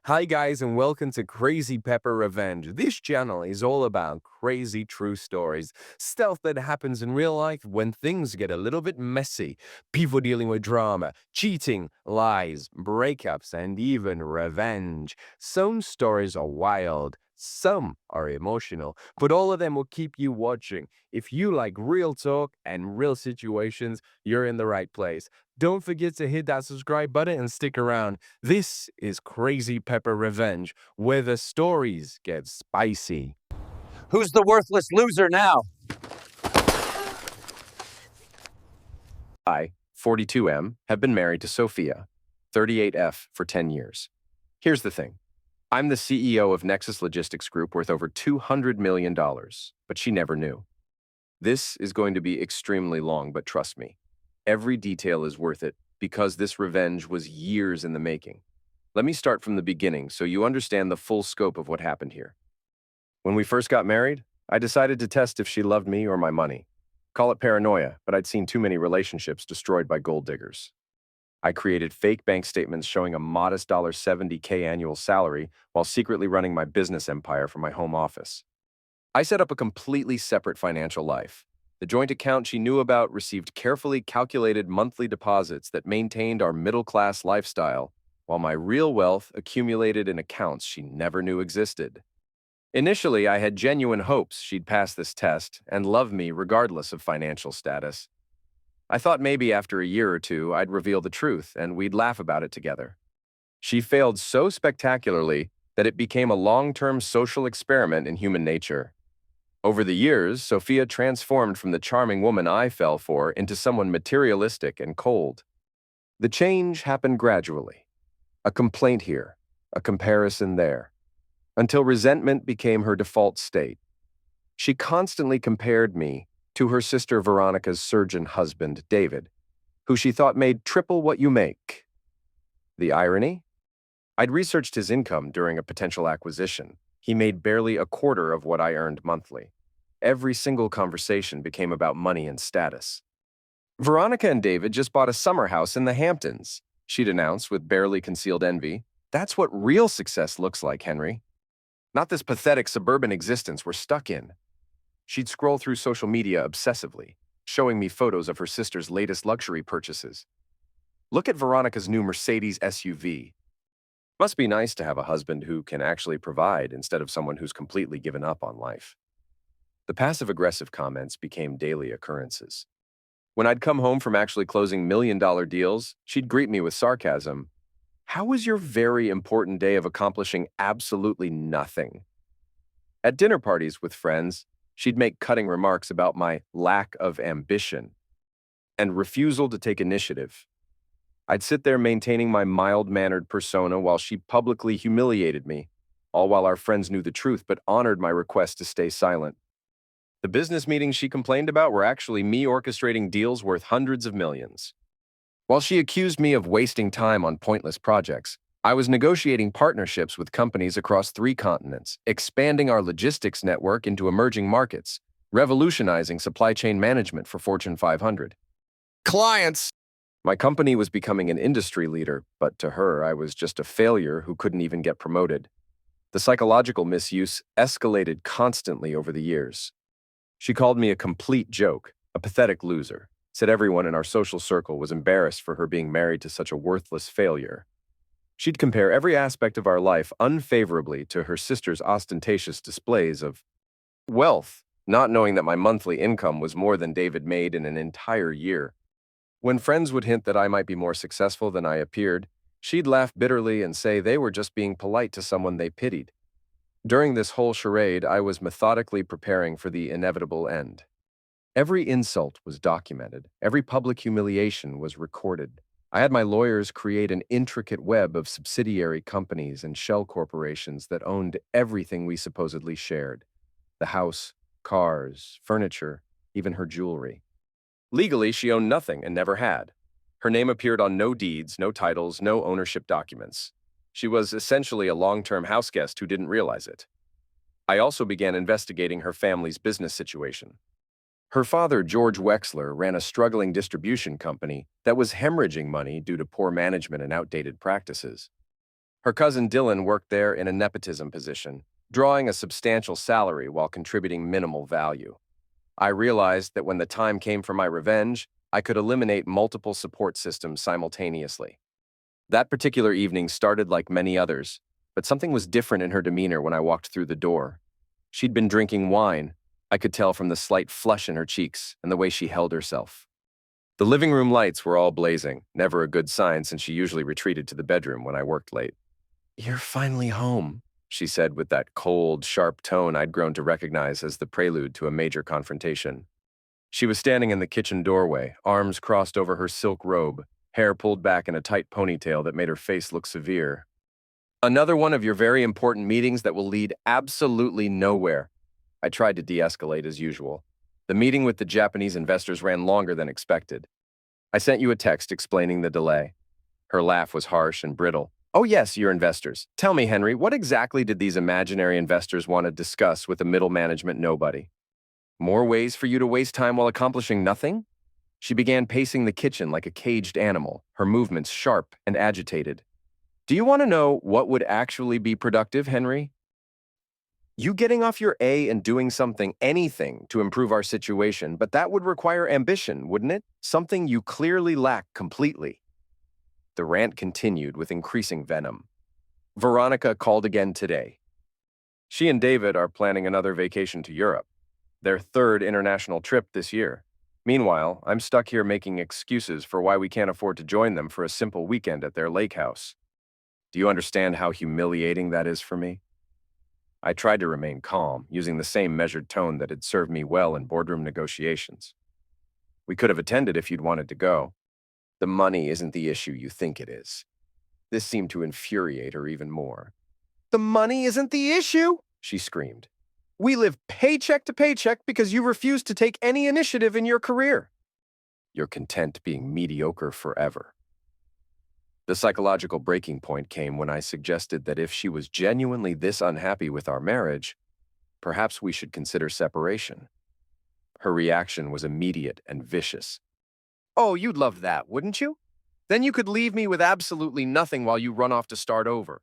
Hi guys and welcome to Crazy Pepper Revenge. This channel is all about crazy true stories, stuff that happens in real life when things get a little bit messy, people dealing with drama, cheating, lies, breakups, and even revenge. Some stories are wild, some are emotional, but all of them will keep you watching. If you like real talk and real situations, you're in the right place. Don't forget to hit that subscribe button and stick around. This is Crazy Pepper Revenge, where the stories get spicy. Who's the worthless loser now? I, 42M, have been married to Sophia, 38F, for 10 years. Here's the thing. I'm the CEO of Nexus Logistics Group worth over $200 million, but she never knew. This is going to be extremely long, but trust me, every detail is worth it because this revenge was years in the making. Let me start from the beginning so you understand the full scope of what happened here. When we first got married, I decided to test if she loved me or my money. Call it paranoia, but I'd seen too many relationships destroyed by gold diggers. I created fake bank statements showing a modest $70K annual salary while secretly running my business empire from my home office. I set up a completely separate financial life. The joint account she knew about received carefully calculated monthly deposits that maintained our middle-class lifestyle, while my real wealth accumulated in accounts she never knew existed. Initially, I had genuine hopes she'd pass this test and love me regardless of financial status. I thought maybe after a year or two, I'd reveal the truth and we'd laugh about it together. She failed so spectacularly that it became a long-term social experiment in human nature. Over the years, Sophia transformed from the charming woman I fell for into someone materialistic and cold. The change happened gradually. A complaint here, a comparison there, until resentment became her default state. She constantly compared me to her sister Veronica's surgeon husband, David, who she thought made triple what you make. The irony? I'd researched his income during a potential acquisition. He made barely a quarter of what I earned monthly. Every single conversation became about money and status. Veronica and David just bought a summer house in the Hamptons, she'd announced with barely concealed envy. That's what real success looks like, Henry. Not this pathetic suburban existence we're stuck in. She'd scroll through social media obsessively, showing me photos of her sister's latest luxury purchases. Look at Veronica's new Mercedes SUV. Must be nice to have a husband who can actually provide instead of someone who's completely given up on life. The passive-aggressive comments became daily occurrences. When I'd come home from actually closing million-dollar deals, she'd greet me with sarcasm. How was your very important day of accomplishing absolutely nothing? At dinner parties with friends, she'd make cutting remarks about my lack of ambition and refusal to take initiative. I'd sit there maintaining my mild-mannered persona while she publicly humiliated me, all while our friends knew the truth but honored my request to stay silent. The business meetings she complained about were actually me orchestrating deals worth hundreds of millions. While she accused me of wasting time on pointless projects, I was negotiating partnerships with companies across 3 continents, expanding our logistics network into emerging markets, revolutionizing supply chain management for Fortune 500 clients. My company was becoming an industry leader, but to her, I was just a failure who couldn't even get promoted. The psychological misuse escalated constantly over the years. She called me a complete joke, a pathetic loser, said everyone in our social circle was embarrassed for her being married to such a worthless failure. She'd compare every aspect of our life unfavorably to her sister's ostentatious displays of wealth, not knowing that my monthly income was more than David made in an entire year. When friends would hint that I might be more successful than I appeared, she'd laugh bitterly and say they were just being polite to someone they pitied. During this whole charade, I was methodically preparing for the inevitable end. Every insult was documented. Every public humiliation was recorded. I had my lawyers create an intricate web of subsidiary companies and shell corporations that owned everything we supposedly shared: the house, cars, furniture, even her jewelry. Legally, she owned nothing and never had. Her name appeared on no deeds, no titles, no ownership documents. She was essentially a long-term houseguest who didn't realize it. I also began investigating her family's business situation. Her father, George Wexler, ran a struggling distribution company that was hemorrhaging money due to poor management and outdated practices. Her cousin Dylan worked there in a nepotism position, drawing a substantial salary while contributing minimal value. I realized that when the time came for my revenge, I could eliminate multiple support systems simultaneously. That particular evening started like many others, but something was different in her demeanor when I walked through the door. She'd been drinking wine. I could tell from the slight flush in her cheeks and the way she held herself. The living room lights were all blazing, never a good sign since she usually retreated to the bedroom when I worked late. "You're finally home," she said with that cold, sharp tone I'd grown to recognize as the prelude to a major confrontation. She was standing in the kitchen doorway, arms crossed over her silk robe, hair pulled back in a tight ponytail that made her face look severe. "Another one of your very important meetings that will lead absolutely nowhere." I tried to de-escalate as usual. The meeting with the Japanese investors ran longer than expected. "I sent you a text explaining the delay." Her laugh was harsh and brittle. "Oh yes, your investors. Tell me, Henry, what exactly did these imaginary investors want to discuss with a middle management nobody? More ways for you to waste time while accomplishing nothing?" She began pacing the kitchen like a caged animal, her movements sharp and agitated. "Do you want to know what would actually be productive, Henry? You getting off your A and doing something, anything, to improve our situation, but that would require ambition, wouldn't it? Something you clearly lack completely." The rant continued with increasing venom. Veronica called again today. She and David are planning another vacation to Europe, their third international trip this year. Meanwhile, I'm stuck here making excuses for why we can't afford to join them for a simple weekend at their lake house. Do you understand how humiliating that is for me? I tried to remain calm, using the same measured tone that had served me well in boardroom negotiations. "We could have attended if you'd wanted to go. The money isn't the issue you think it is." This seemed to infuriate her even more. "The money isn't the issue?" she screamed. "We live paycheck to paycheck because you refuse to take any initiative in your career. You're content being mediocre forever." The psychological breaking point came when I suggested that if she was genuinely this unhappy with our marriage, perhaps we should consider separation. Her reaction was immediate and vicious. "Oh, you'd love that, wouldn't you? Then you could leave me with absolutely nothing while you run off to start over."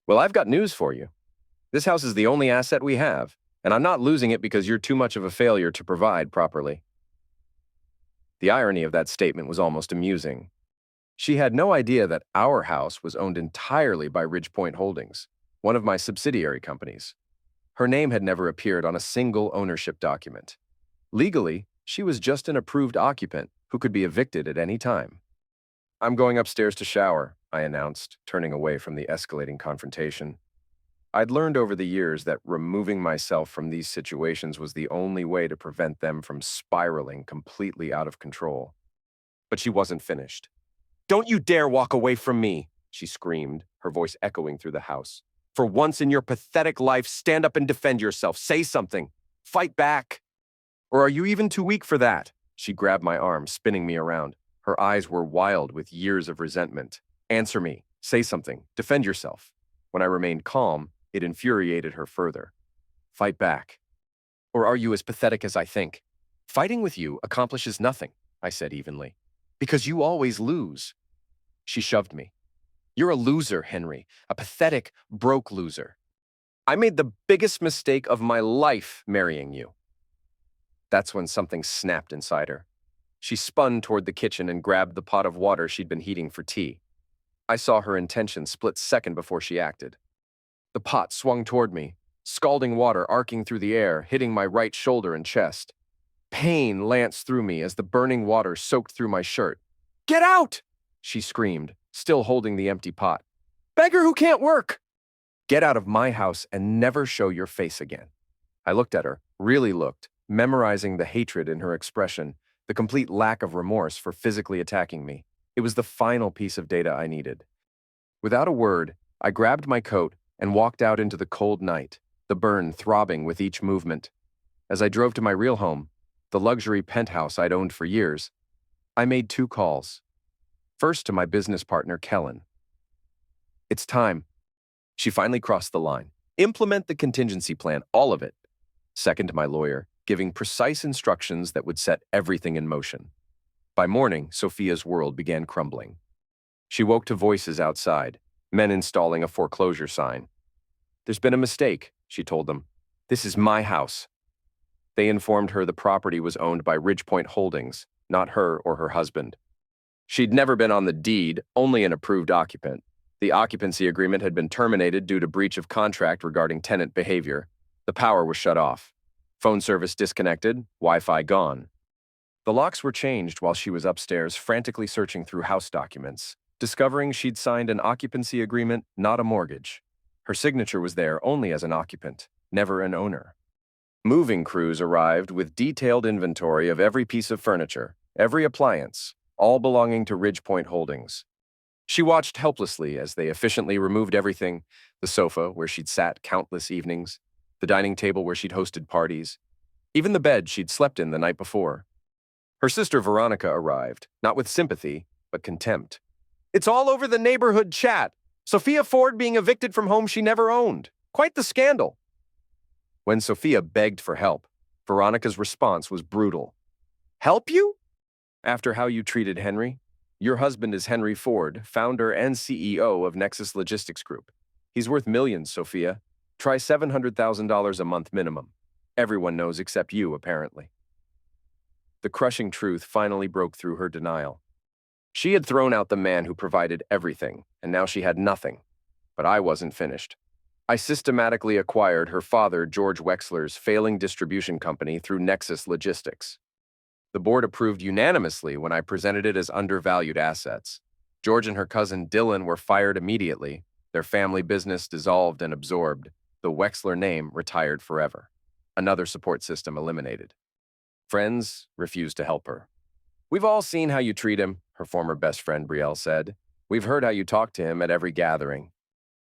"Well, I've got news for you. This house is the only asset we have, and I'm not losing it because you're too much of a failure to provide properly." The irony of that statement was almost amusing. She had no idea that our house was owned entirely by Ridgepoint Holdings, one of my subsidiary companies. Her name had never appeared on a single ownership document. Legally, she was just an approved occupant who could be evicted at any time. "I'm going upstairs to shower," I announced, turning away from the escalating confrontation. I'd learned over the years that removing myself from these situations was the only way to prevent them from spiraling completely out of control. But she wasn't finished. "Don't you dare walk away from me," she screamed, her voice echoing through the house. "For once in your pathetic life, stand up and defend yourself. Say something. Fight back. Or are you even too weak for that?" She grabbed my arm, spinning me around. Her eyes were wild with years of resentment. "Answer me. Say something. Defend yourself." When I remained calm, it infuriated her further. "Fight back. Or are you as pathetic as I think? Fighting with you accomplishes nothing," I said evenly. "Because you always lose." She shoved me. "You're a loser, Henry. A pathetic, broke loser. I made the biggest mistake of my life marrying you." That's when something snapped inside her. She spun toward the kitchen and grabbed the pot of water she'd been heating for tea. I saw her intention split second before she acted. The pot swung toward me, scalding water arcing through the air, hitting my right shoulder and chest. Pain lanced through me as the burning water soaked through my shirt. "Get out!" she screamed, still holding the empty pot. "Beggar who can't work! Get out of my house and never show your face again." I looked at her, really looked, memorizing the hatred in her expression, the complete lack of remorse for physically attacking me. It was the final piece of data I needed. Without a word, I grabbed my coat and walked out into the cold night, the burn throbbing with each movement. As I drove to my real home, the luxury penthouse I'd owned for years, I made 2 calls. First to my business partner, Kellen. "It's time." She finally crossed the line. "Implement the contingency plan, all of it." Second to my lawyer, giving precise instructions that would set everything in motion. By morning, Sophia's world began crumbling. She woke to voices outside. Men installing a foreclosure sign. "There's been a mistake," she told them. "This is my house." They informed her the property was owned by Ridgepoint Holdings, not her or her husband. She'd never been on the deed, only an approved occupant. The occupancy agreement had been terminated due to breach of contract regarding tenant behavior. The power was shut off. Phone service disconnected, Wi-Fi gone. The locks were changed while she was upstairs frantically searching through house documents, discovering she'd signed an occupancy agreement, not a mortgage. Her signature was there only as an occupant, never an owner. Moving crews arrived with detailed inventory of every piece of furniture, every appliance, all belonging to Ridgepoint Holdings. She watched helplessly as they efficiently removed everything: the sofa where she'd sat countless evenings, the dining table where she'd hosted parties, even the bed she'd slept in the night before. Her sister Veronica arrived, not with sympathy, but contempt. "It's all over the neighborhood chat. Sophia Ford being evicted from home she never owned. Quite the scandal." When Sophia begged for help, Veronica's response was brutal. "Help you? After how you treated Henry? Your husband is Henry Ford, founder and CEO of Nexus Logistics Group. He's worth millions, Sophia. Try $700,000 a month minimum. Everyone knows except you, apparently." The crushing truth finally broke through her denial. She had thrown out the man who provided everything, and now she had nothing. But I wasn't finished. I systematically acquired her father, George Wexler's failing distribution company through Nexus Logistics. The board approved unanimously when I presented it as undervalued assets. George and her cousin Dylan were fired immediately, their family business dissolved and absorbed, the Wexler name retired forever. Another support system eliminated. Friends refused to help her. "We've all seen how you treat him," her former best friend Brielle said. "We've heard how you talk to him at every gathering.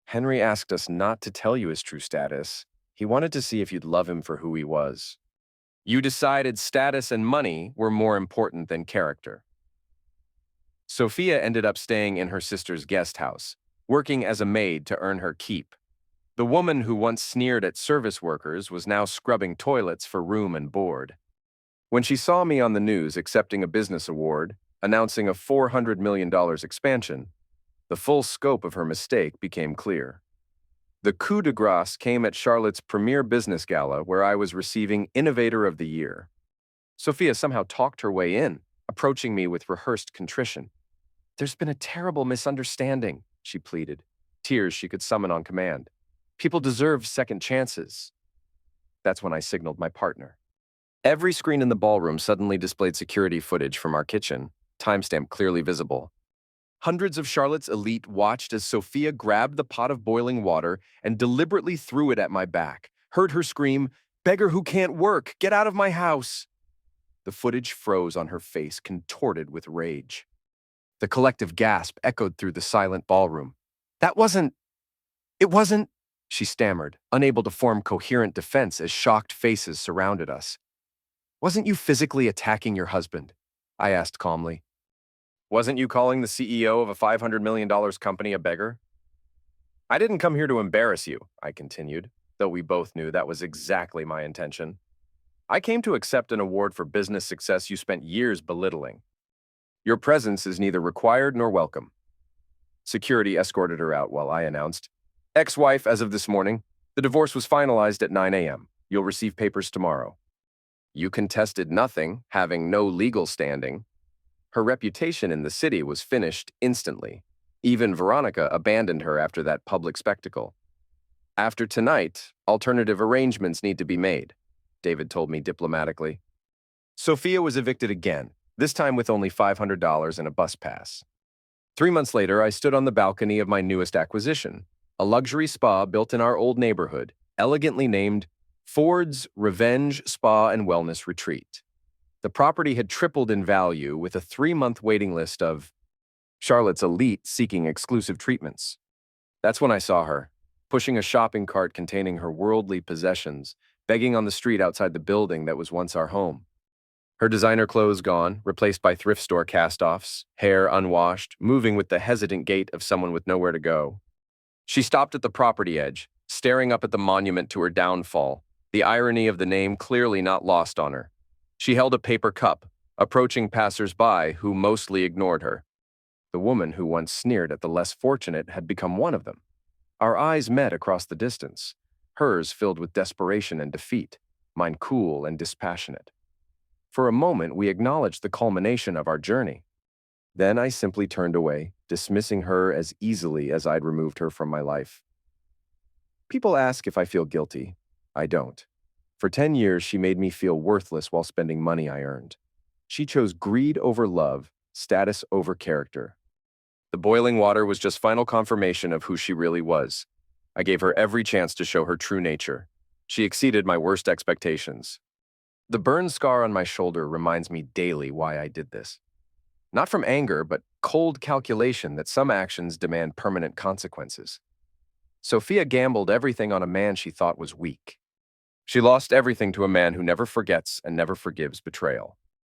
Henry asked us not to tell you his true status. He wanted to see if you'd love him for who he was. You decided status and money were more important than character." Sophia ended up staying in her sister's guest house, working as a maid to earn her keep. The woman who once sneered at service workers was now scrubbing toilets for room and board. When she saw me on the news accepting a business award, announcing a $400 million expansion, the full scope of her mistake became clear. The coup de grace came at Charlotte's premier business gala where I was receiving Innovator of the Year. Sophia somehow talked her way in, approaching me with rehearsed contrition. "There's been a terrible misunderstanding," she pleaded, tears she could summon on command. "People deserve second chances." That's when I signaled my partner. Every screen in the ballroom suddenly displayed security footage from our kitchen, timestamp clearly visible. Hundreds of Charlotte's elite watched as Sophia grabbed the pot of boiling water and deliberately threw it at my back, heard her scream, "Beggar who can't work, get out of my house!" The footage froze on her face, contorted with rage. The collective gasp echoed through the silent ballroom. It wasn't," she stammered, unable to form coherent defense as shocked faces surrounded us. "Wasn't you physically attacking your husband?" I asked calmly. "Wasn't you calling the CEO of a $500 million company a beggar?" "I didn't come here to embarrass you," I continued, though we both knew that was exactly my intention. "I came to accept an award for business success you spent years belittling. Your presence is neither required nor welcome." Security escorted her out while I announced, "Ex-wife as of this morning. The divorce was finalized at 9 a.m. You'll receive papers tomorrow." You contested nothing, having no legal standing. Her reputation in the city was finished instantly. Even Veronica abandoned her after that public spectacle. "After tonight, alternative arrangements need to be made," David told me diplomatically. Sophia was evicted again, this time with only $500 and a bus pass. 3 months later, I stood on the balcony of my newest acquisition, a luxury spa built in our old neighborhood, elegantly named Ford's Revenge Spa and Wellness Retreat. The property had tripled in value with a 3-month waiting list of Charlotte's elite seeking exclusive treatments. That's when I saw her, pushing a shopping cart containing her worldly possessions, begging on the street outside the building that was once our home. Her designer clothes gone, replaced by thrift store cast-offs, hair unwashed, moving with the hesitant gait of someone with nowhere to go. She stopped at the property edge, staring up at the monument to her downfall, the irony of the name clearly not lost on her. She held a paper cup, approaching passers-by who mostly ignored her. The woman who once sneered at the less fortunate had become one of them. Our eyes met across the distance, hers filled with desperation and defeat, mine cool and dispassionate. For a moment, we acknowledged the culmination of our journey. Then I simply turned away, dismissing her as easily as I'd removed her from my life. People ask if I feel guilty. I don't. For 10 years, she made me feel worthless while spending money I earned. She chose greed over love, status over character. The boiling water was just final confirmation of who she really was. I gave her every chance to show her true nature. She exceeded my worst expectations. The burn scar on my shoulder reminds me daily why I did this. Not from anger, but cold calculation that some actions demand permanent consequences. Sophia gambled everything on a man she thought was weak. She lost everything to a man who never forgets and never forgives betrayal.